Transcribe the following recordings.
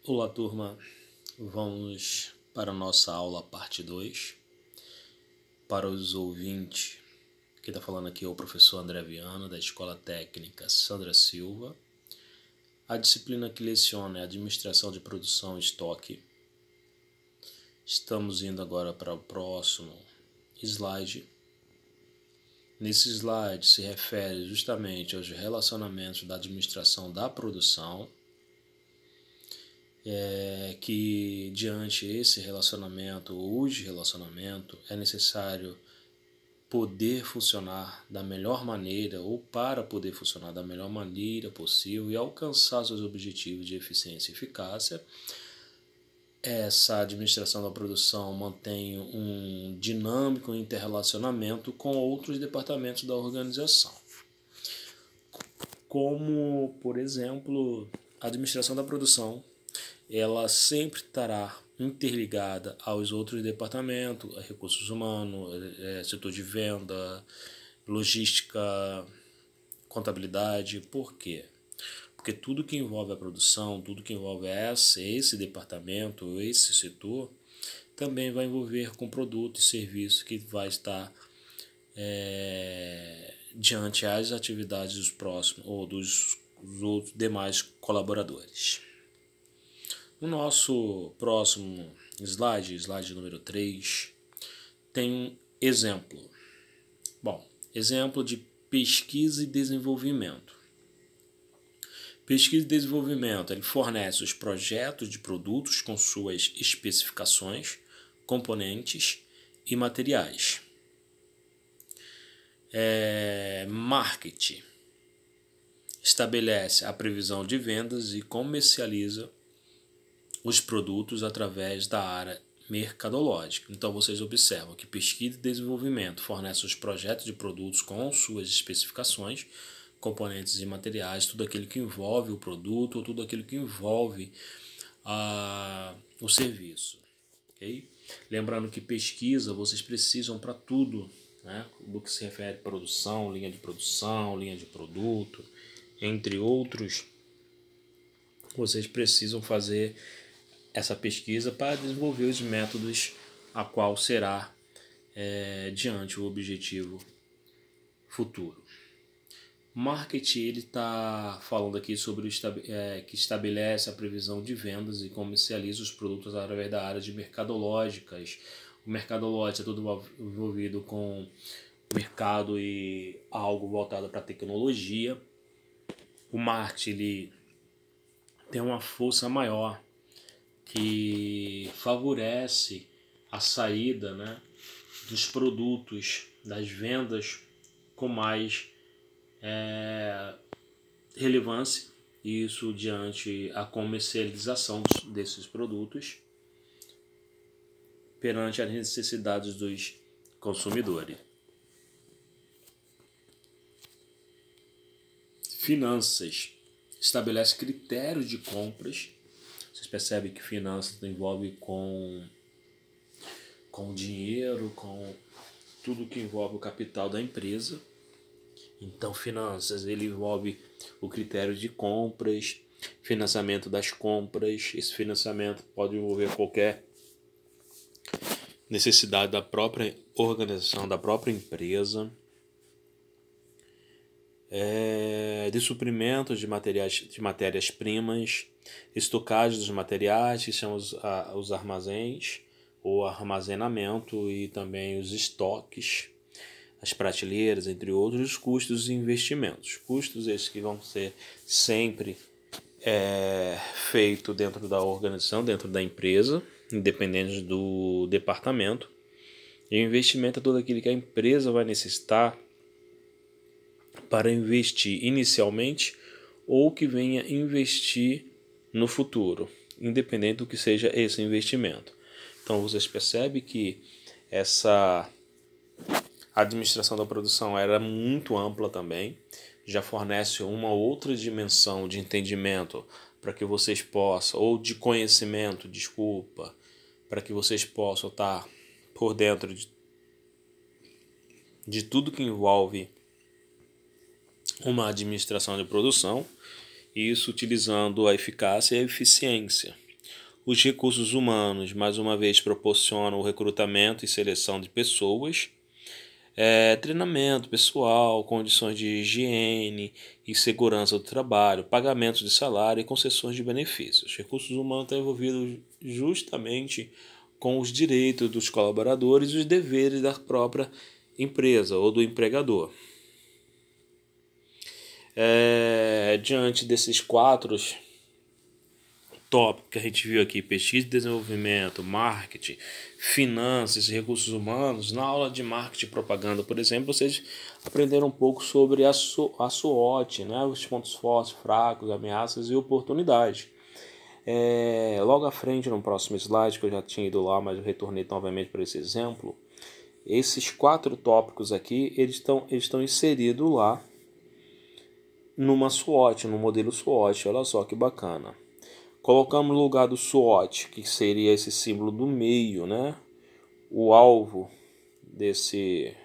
Olá, turma. Vamos para a nossa aula parte 2. Para os ouvintes, quem está falando aqui é o professor André Viana, da Escola Técnica Sandra Silva. A disciplina que leciona é Administração de Produção e Estoque. Estamos indo agora para o próximo slide. Nesse slide se refere justamente aos relacionamentos da administração da produção, que diante esse relacionamento, é necessário poder funcionar da melhor maneira ou para poder funcionar da melhor maneira possível e alcançar seus objetivos de eficiência e eficácia. Essa administração da produção mantém um dinâmico interrelacionamento com outros departamentos da organização, como, por exemplo, a administração da produção. Ela sempre estará interligada aos outros departamentos, recursos humanos, setor de venda, logística, contabilidade. Por quê? Porque tudo que envolve a produção, tudo que envolve esse departamento, esse setor, também vai envolver com produto e serviço que vai estar diante as atividades dos próximos ou dos outros demais colaboradores. No nosso próximo slide número 3, tem um exemplo. Exemplo de pesquisa e desenvolvimento. Pesquisa e desenvolvimento, ele fornece os projetos de produtos com suas especificações, componentes e materiais. Marketing estabelece a previsão de vendas e comercializa os produtos através da área mercadológica. Então vocês observam que pesquisa e desenvolvimento fornece os projetos de produtos com suas especificações, componentes e materiais, tudo aquilo que envolve o produto ou tudo aquilo que envolve o serviço. Okay? Lembrando que pesquisa vocês precisam para tudo, né? Do que se refere a produção, linha de produto, entre outros. Vocês precisam fazer essa pesquisa para desenvolver os métodos a qual será diante o objetivo futuro. Marketing, ele está falando aqui sobre que estabelece a previsão de vendas e comercializa os produtos através da área de mercadológicas. O mercadológico é tudo envolvido com mercado e algo voltado para a tecnologia. O marketing, ele tem uma força maior que favorece a saída, né, dos produtos, das vendas com mais relevância, isso diante a comercialização desses produtos perante as necessidades dos consumidores. Finanças estabelece critérios de compras. Vocês percebem que finanças envolve com dinheiro, com tudo que envolve o capital da empresa. Então, finanças, ele envolve o critério de compras, financiamento das compras. Esse financiamento pode envolver qualquer necessidade da própria organização, da própria empresa. De suprimentos de matérias-primas, estocagem dos materiais, que são os armazéns, o armazenamento e também os estoques, as prateleiras, entre outros, os custos e investimentos. Custos esses que vão ser sempre feitos dentro da organização, dentro da empresa, independente do departamento. E o investimento é todo aquilo que a empresa vai necessitar para investir inicialmente ou que venha investir no futuro, independente do que seja esse investimento. Então vocês percebem que essa administração da produção era muito ampla também, já fornece uma outra dimensão de entendimento para que vocês possam, ou de conhecimento, para que vocês possam estar por dentro de tudo que envolve uma administração de produção, isso utilizando a eficácia e a eficiência. Os recursos humanos, mais uma vez, proporcionam o recrutamento e seleção de pessoas, treinamento pessoal, condições de higiene e segurança do trabalho, pagamento de salário e concessões de benefícios. Os recursos humanos estão envolvidos justamente com os direitos dos colaboradores e os deveres da própria empresa ou do empregador. Diante desses 4 tópicos que a gente viu aqui, pesquisa e desenvolvimento, marketing, finanças e recursos humanos, na aula de marketing e propaganda, por exemplo, vocês aprenderam um pouco sobre a SWOT, né? Os pontos fortes, fracos, ameaças e oportunidades. Logo à frente, no próximo slide, que eu já tinha ido lá, mas eu retornei novamente para esse exemplo, esses 4 tópicos aqui, eles estão inseridos lá numa SWOT, no modelo SWOT. Olha só que bacana. Colocamos no lugar do SWOT, que seria esse símbolo do meio, né? O alvo desse...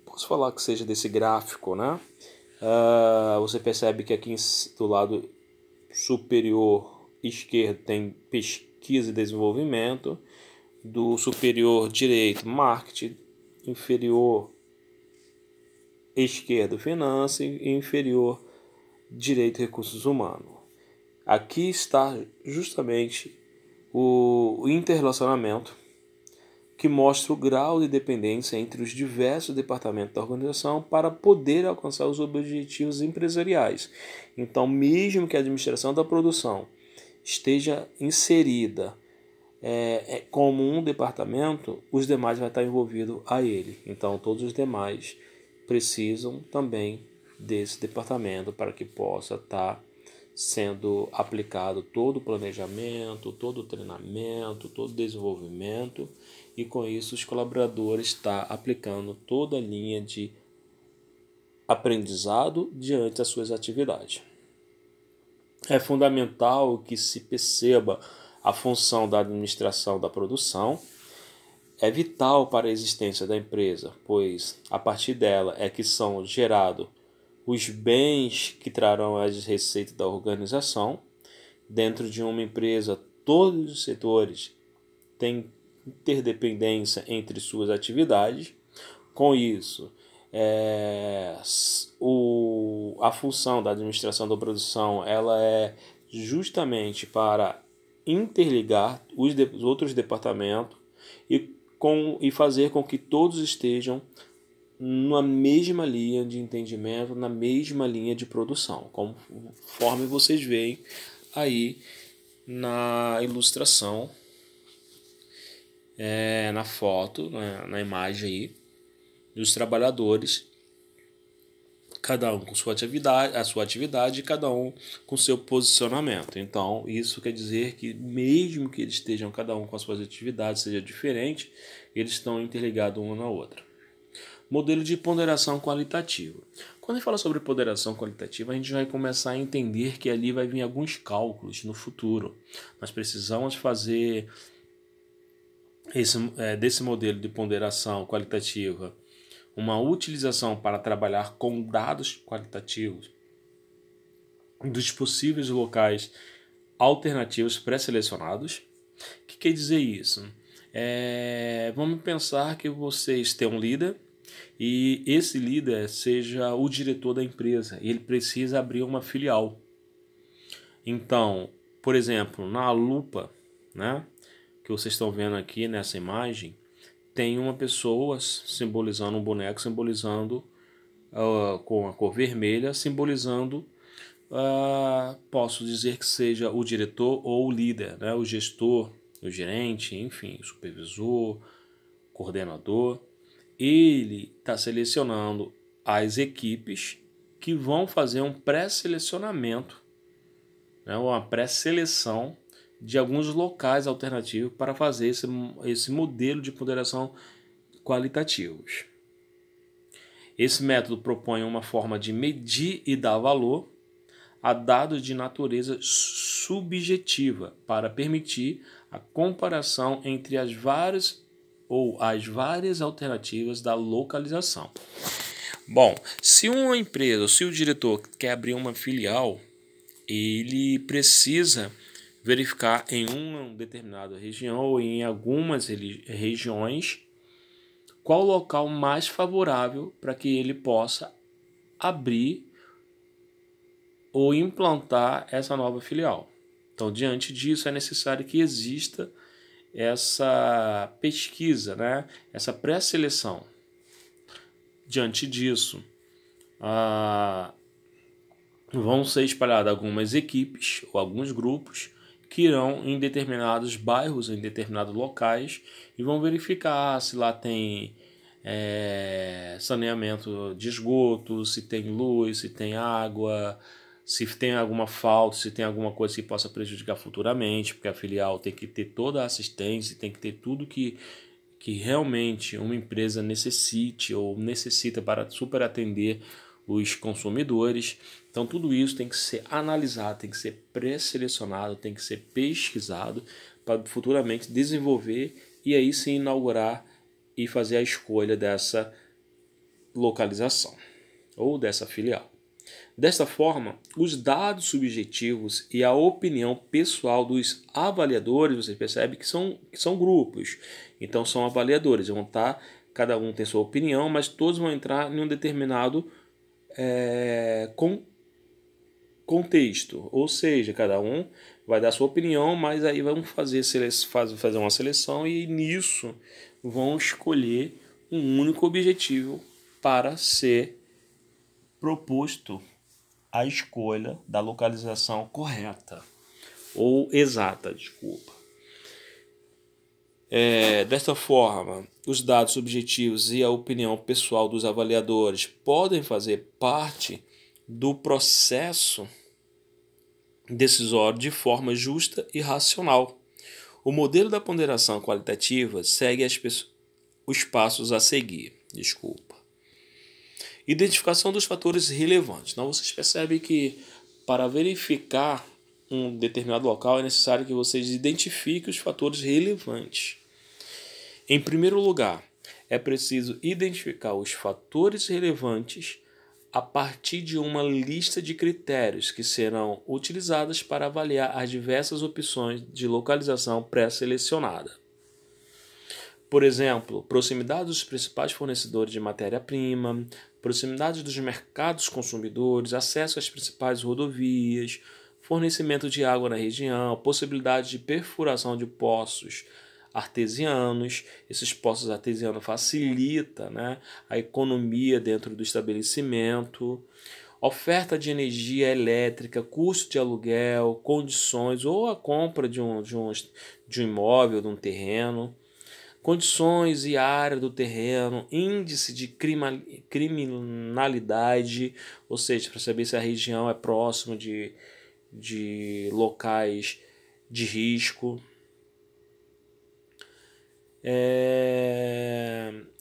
Posso falar que seja desse gráfico, né? Você percebe que aqui do lado superior esquerdo tem pesquisa e desenvolvimento, do superior direito, marketing, inferior esquerdo, finanças e inferior direito, recursos humanos. Aqui está justamente o interrelacionamento que mostra o grau de dependência entre os diversos departamentos da organização para poder alcançar os objetivos empresariais. Então, mesmo que a administração da produção esteja inserida como um departamento, os demais vão estar envolvidos a ele. Então, todos os demais precisam também desse departamento para que possa estar sendo aplicado todo o planejamento, todo o treinamento, todo o desenvolvimento, e com isso os colaboradores estão aplicando toda a linha de aprendizado diante das suas atividades. É fundamental que se perceba a função da administração da produção. É vital para a existência da empresa, pois a partir dela é que são gerados os bens que trarão as receitas da organização. Dentro de uma empresa, todos os setores têm interdependência entre suas atividades. Com isso, a função da administração da produção ela é justamente para interligar os outros departamentos e fazer com que todos estejam na mesma linha de entendimento, na mesma linha de produção, conforme vocês veem aí na ilustração, na foto, na imagem aí, dos trabalhadores, cada um com sua atividade e cada um com seu posicionamento. Então, isso quer dizer que mesmo que eles estejam cada um com as suas atividades, seja diferente, eles estão interligados uma na outra. Modelo de ponderação qualitativa. Quando a gente fala sobre ponderação qualitativa, a gente vai começar a entender que ali vai vir alguns cálculos no futuro. Nós precisamos fazer desse modelo de ponderação qualitativa uma utilização para trabalhar com dados qualitativos dos possíveis locais alternativos pré-selecionados. O que quer dizer isso? Vamos pensar que vocês têm um líder e esse líder seja o diretor da empresa e ele precisa abrir uma filial. Então, por exemplo, na lupa, né, que vocês estão vendo aqui nessa imagem, tem uma pessoa simbolizando um boneco, simbolizando com a cor vermelha, simbolizando, posso dizer que seja o diretor ou o líder, né, o gestor, o gerente, enfim, o supervisor, coordenador. Ele está selecionando as equipes que vão fazer um pré-selecionamento, né, uma pré-seleção de alguns locais alternativos para fazer esse modelo de ponderação qualitativos. Esse método propõe uma forma de medir e dar valor a dados de natureza subjetiva para permitir a comparação entre as várias alternativas da localização. Bom, se uma empresa, se o diretor quer abrir uma filial, ele precisa verificar em uma determinada região ou em algumas regiões qual o local mais favorável para que ele possa abrir ou implantar essa nova filial. Então, diante disso, é necessário que exista essa pesquisa, né? Essa pré-seleção. Diante disso, vão ser espalhadas algumas equipes ou alguns grupos que irão em determinados bairros, em determinados locais, e vão verificar se lá tem saneamento de esgoto, se tem luz, se tem água, se tem alguma falta, se tem alguma coisa que possa prejudicar futuramente, porque a filial tem que ter toda a assistência, tem que ter tudo que realmente uma empresa necessite ou necessita para super atender os consumidores. Então tudo isso tem que ser analisado, tem que ser pré-selecionado, tem que ser pesquisado para futuramente desenvolver e aí sim inaugurar e fazer a escolha dessa localização ou dessa filial. Desta forma, os dados subjetivos e a opinião pessoal dos avaliadores, você percebe que são grupos. Então são avaliadores, vão estar, cada um tem sua opinião, mas todos vão entrar em um determinado contexto. Ou seja, cada um vai dar sua opinião, mas aí vão fazer uma seleção e nisso vão escolher um único objetivo para ser proposto a escolha da localização correta ou exata, desculpa. Desta forma, os dados subjetivos e a opinião pessoal dos avaliadores podem fazer parte do processo decisório de forma justa e racional. O modelo da ponderação qualitativa segue os passos a seguir. Identificação dos fatores relevantes. Então, vocês percebem que para verificar um determinado local é necessário que vocês identifiquem os fatores relevantes. Em primeiro lugar, é preciso identificar os fatores relevantes a partir de uma lista de critérios que serão utilizadas para avaliar as diversas opções de localização pré-selecionada. Por exemplo, proximidade dos principais fornecedores de matéria-prima, proximidade dos mercados consumidores, acesso às principais rodovias, fornecimento de água na região, possibilidade de perfuração de poços artesianos. Esses poços artesianos facilitam, né, a economia dentro do estabelecimento, oferta de energia elétrica, custo de aluguel, condições ou a compra de um imóvel, de um terreno, condições e área do terreno, índice de criminalidade, ou seja, para saber se a região é próxima de locais de risco,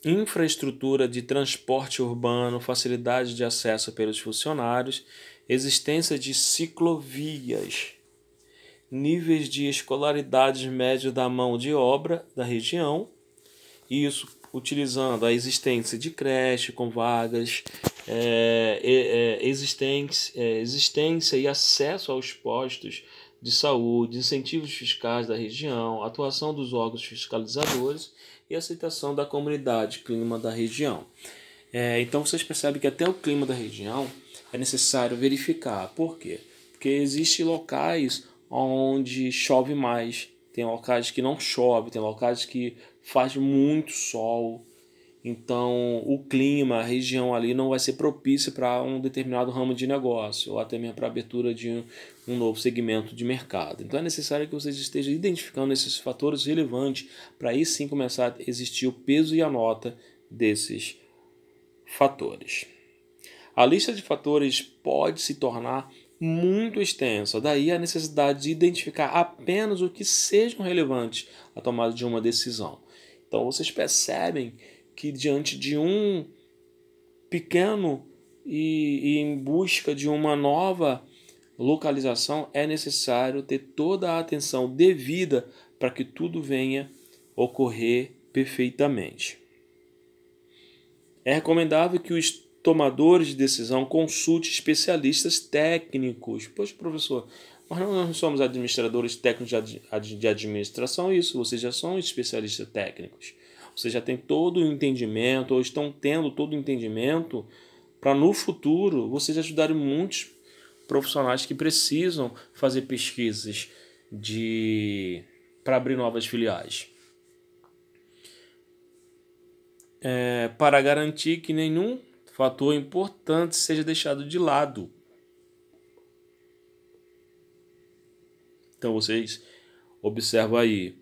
infraestrutura de transporte urbano, facilidade de acesso pelos funcionários, existência de ciclovias, níveis de escolaridade médio da mão de obra da região, isso utilizando a existência de creche com vagas, existência e acesso aos postos de saúde, incentivos fiscais da região, atuação dos órgãos fiscalizadores e aceitação da comunidade, clima da região. Então vocês percebem que até o clima da região é necessário verificar. Por quê? Porque existem locais onde chove mais, tem locais que não chove, tem locais que faz muito sol. Então o clima, a região ali não vai ser propícia para um determinado ramo de negócio ou até mesmo para a abertura de um novo segmento de mercado. Então é necessário que vocês estejam identificando esses fatores relevantes para aí sim começar a existir o peso e a nota desses fatores. A lista de fatores pode se tornar muito extensa, daí a necessidade de identificar apenas o que sejam relevantes à tomada de uma decisão. Então vocês percebem que diante de um pequeno e em busca de uma nova localização é necessário ter toda a atenção devida para que tudo venha ocorrer perfeitamente. É recomendável que os tomadores de decisão consultem especialistas técnicos. Poxa, professor, Nós não somos administradores técnicos de administração, isso, vocês já são especialistas técnicos. Vocês já têm todo o entendimento, ou estão tendo todo o entendimento, para no futuro vocês ajudarem muitos profissionais que precisam fazer pesquisas para abrir novas filiais. Para garantir que nenhum fator importante seja deixado de lado. Então vocês observam aí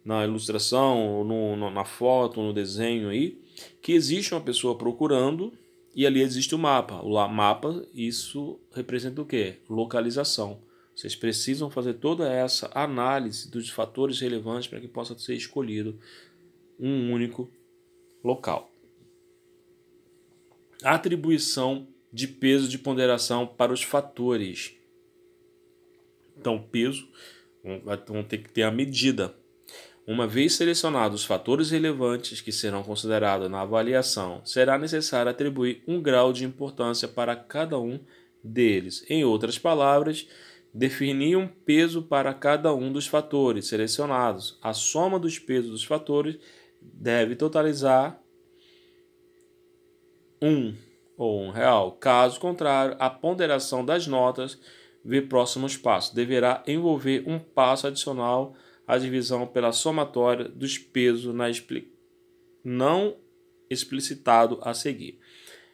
na ilustração, na foto, no desenho aí, que existe uma pessoa procurando e ali existe o mapa. O mapa, isso representa o quê? Localização. Vocês precisam fazer toda essa análise dos fatores relevantes para que possa ser escolhido um único local. Atribuição de peso de ponderação para os fatores. Então, peso, vão ter que ter a medida. Uma vez selecionados os fatores relevantes que serão considerados na avaliação, será necessário atribuir um grau de importância para cada um deles. Em outras palavras, definir um peso para cada um dos fatores selecionados. A soma dos pesos dos fatores deve totalizar 1 ou R$1. Caso contrário, a ponderação das notas ver próximos passos. Deverá envolver um passo adicional à divisão pela somatória dos pesos não explicitado a seguir.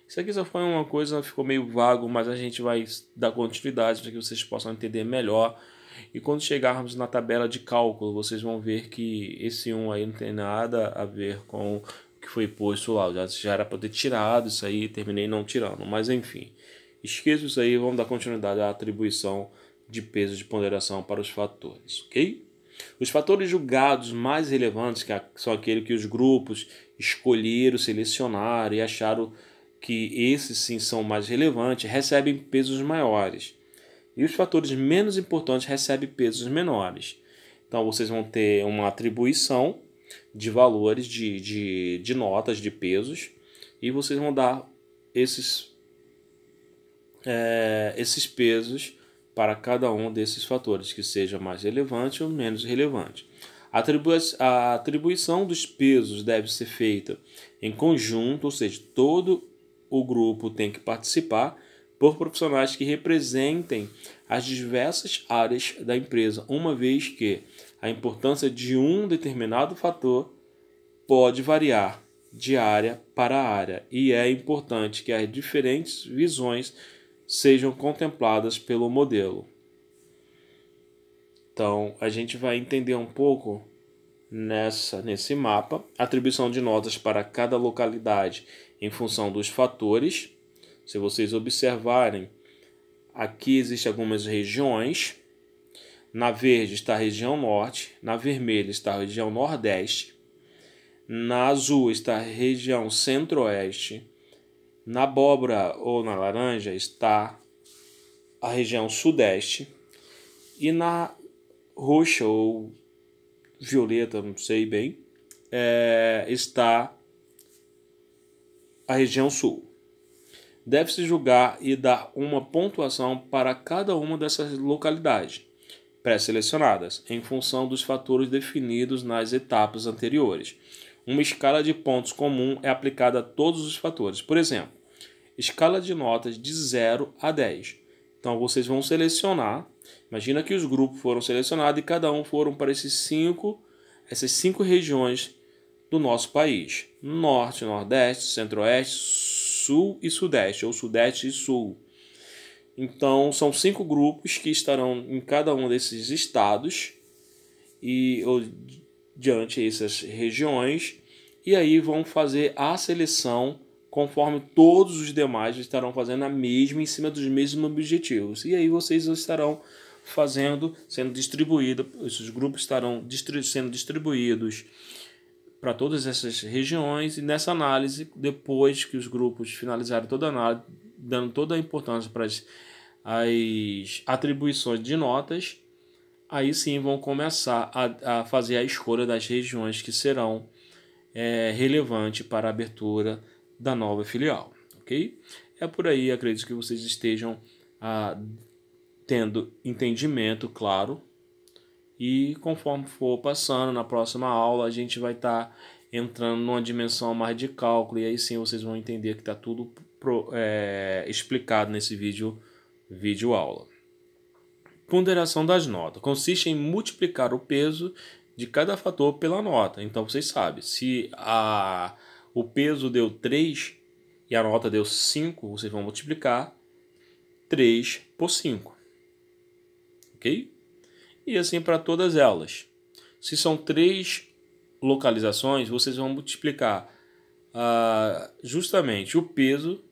Isso aqui só foi uma coisa, ficou meio vago, mas a gente vai dar continuidade para que vocês possam entender melhor. E quando chegarmos na tabela de cálculo, vocês vão ver que esse 1 aí não tem nada a ver com o que foi posto lá. Já era para ter tirado isso aí, terminei não tirando, mas enfim. Esqueça isso aí, vamos dar continuidade à atribuição de peso de ponderação para os fatores, ok? Os fatores julgados mais relevantes, que são aqueles que os grupos escolheram, selecionaram e acharam que esses sim são mais relevantes, recebem pesos maiores. E os fatores menos importantes recebem pesos menores. Então vocês vão ter uma atribuição de valores, de notas, de pesos, e vocês vão dar esses pesos para cada um desses fatores, que seja mais relevante ou menos relevante. A atribuição dos pesos deve ser feita em conjunto, ou seja, todo o grupo tem que participar, por profissionais que representem as diversas áreas da empresa, uma vez que a importância de um determinado fator pode variar de área para área, e é importante que as diferentes visões sejam contempladas pelo modelo. Então, a gente vai entender um pouco nesse mapa, atribuição de notas para cada localidade em função dos fatores. Se vocês observarem, aqui existem algumas regiões. Na verde está a região norte, na vermelha está a região nordeste, na azul está a região centro-oeste, na abóbora ou na laranja está a região sudeste e na roxa ou violeta, não sei bem, está a região sul. Deve-se julgar e dar uma pontuação para cada uma dessas localidades pré-selecionadas, em função dos fatores definidos nas etapas anteriores. Uma escala de pontos comum é aplicada a todos os fatores. Por exemplo, escala de notas de 0 a 10. Então, vocês vão selecionar. Imagina que os grupos foram selecionados e cada um foram para essas cinco regiões do nosso país. Norte, Nordeste, Centro-Oeste, Sul e Sudeste, ou Sudeste e Sul. Então, são 5 grupos que estarão em cada um desses estados ou diante dessas regiões, e aí vão fazer a seleção conforme todos os demais estarão fazendo a mesma, em cima dos mesmos objetivos. E aí vocês estarão sendo distribuídos, esses grupos estarão sendo distribuídos para todas essas regiões, e nessa análise, depois que os grupos finalizarem toda a análise, dando toda a importância para as atribuições de notas, aí sim vão começar a fazer a escolha das regiões que serão relevantes para a abertura da nova filial, ok? É por aí, acredito que vocês estejam tendo entendimento, claro, e conforme for passando na próxima aula, a gente vai estar entrando numa dimensão mais de cálculo, e aí sim vocês vão entender que está tudo explicado nesse vídeo aula. Ponderação das notas consiste em multiplicar o peso de cada fator pela nota. Então vocês sabem, se o peso deu 3 e a nota deu 5, vocês vão multiplicar 3 por 5. Ok? E assim para todas elas. Se são 3 localizações, vocês vão multiplicar justamente o peso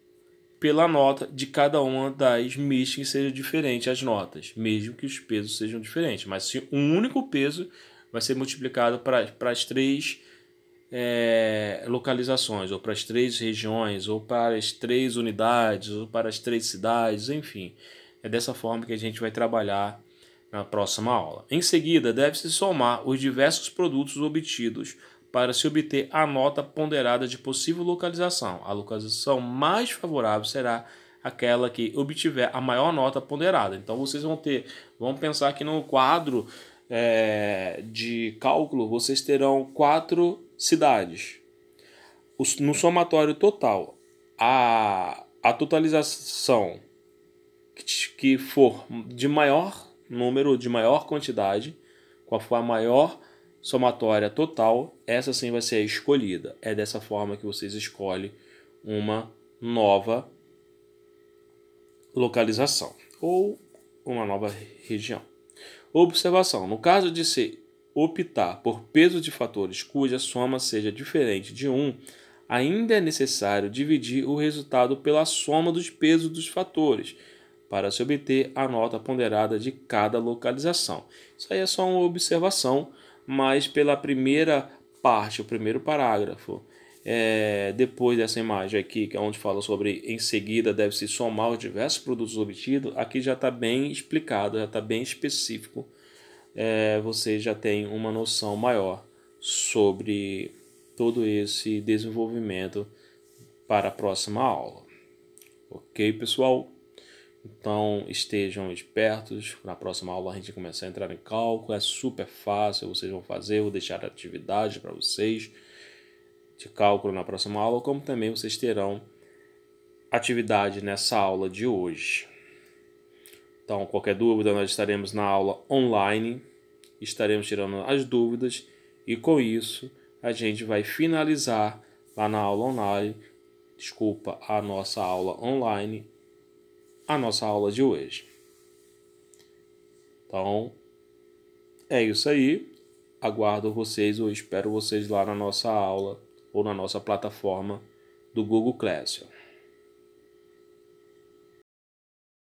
pela nota de cada uma das MIS que seja diferente as notas, mesmo que os pesos sejam diferentes. Mas se um único peso vai ser multiplicado para as 3 localizações, ou para as 3 regiões, ou para as 3 unidades, ou para as 3 cidades, enfim. É dessa forma que a gente vai trabalhar na próxima aula. Em seguida, deve-se somar os diversos produtos obtidos para se obter a nota ponderada de possível localização. A localização mais favorável será aquela que obtiver a maior nota ponderada. Então vocês vão pensar que no quadro de cálculo vocês terão 4 cidades. No somatório total, a totalização que for de maior número, de maior quantidade, qual for a maior somatória total, essa sim vai ser a escolhida. É dessa forma que vocês escolhem uma nova localização ou uma nova região. Observação: no caso de se optar por peso de fatores cuja soma seja diferente de 1, ainda é necessário dividir o resultado pela soma dos pesos dos fatores para se obter a nota ponderada de cada localização. Isso aí é só uma observação, mas pela primeira parte, o primeiro parágrafo, depois dessa imagem aqui, que é onde fala sobre em seguida deve-se somar os diversos produtos obtidos, aqui já está bem explicado, já está bem específico. Você já tem uma noção maior sobre todo esse desenvolvimento para a próxima aula. Ok, pessoal? Então estejam espertos, na próxima aula a gente começar a entrar em cálculo, é super fácil, vocês vão fazer, vou deixar atividade para vocês de cálculo na próxima aula, como também vocês terão atividade nessa aula de hoje. Então qualquer dúvida nós estaremos na aula online, estaremos tirando as dúvidas e com isso a gente vai finalizar lá na aula online, a nossa aula online, a nossa aula de hoje. Então, é isso aí. Aguardo vocês ou espero vocês lá na nossa aula ou na nossa plataforma do Google Classroom.